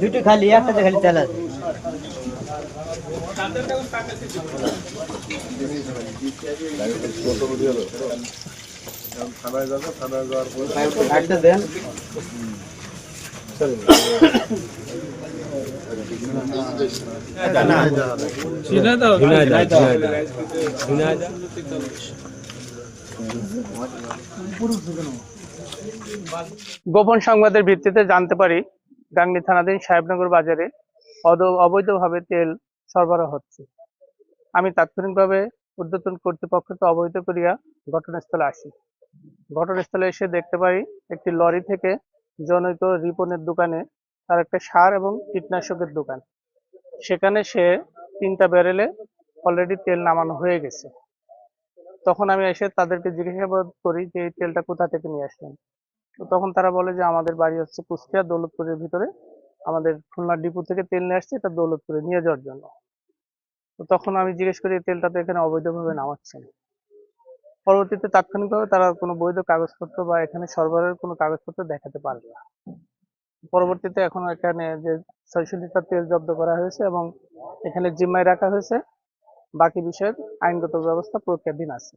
দুটো খালি একটাতে খালি তেল আছে। দেন গোপন সংবাদের ভিত্তিতে জানতে পারি গাংনী থানাধীন সাহেবনগর বাজারে অবৈধভাবে তেল সরবরাহ হচ্ছে। আমি তাৎক্ষণিকভাবে ঊর্ধ্বতন কর্তৃপক্ষকে অবহিত করিয়া ঘটনাস্থলে আসি। ঘটনাস্থলে এসে দেখতে পাই একটি লরি থেকে জনৈক রিপনের দোকানে তার একটা সার এবং কীটনাশকের দোকান, সেখানে সে 3টা ব্যারেলে অলরেডি তেল নামানো হয়ে গেছে। তখন আমি এসে তাদেরকে জিজ্ঞাসাবাদ করি যে এই তেলটা কোথা থেকে নিয়ে আসলেন। তো তখন তারা বলে যে আমাদের বাড়ি হচ্ছে কুষ্টিয়া দৌলতপুরের ভিতরে, আমাদের খুলনা ডিপো থেকে তেল নিয়ে আসছে, এটা দৌলতপুরে নিয়ে যাওয়ার জন্য। তো তখন আমি জিজ্ঞেস করি এই তেলটা তো এখানে অবৈধভাবে নামাচ্ছেন। পরবর্তীতে তাৎক্ষণিকভাবে তারা কোনো বৈধ কাগজপত্র বা এখানে সরবরাহের কোনো কাগজপত্র দেখাতে পারবে না। পরবর্তীতে এখন এখানে যে 600 লিটার তেল জব্দ করা হয়েছে এবং এখানে জিম্মায় রাখা হয়েছে, বাকি বিষয়ের আইনগত ব্যবস্থা প্রক্রিয়াধীন আছে।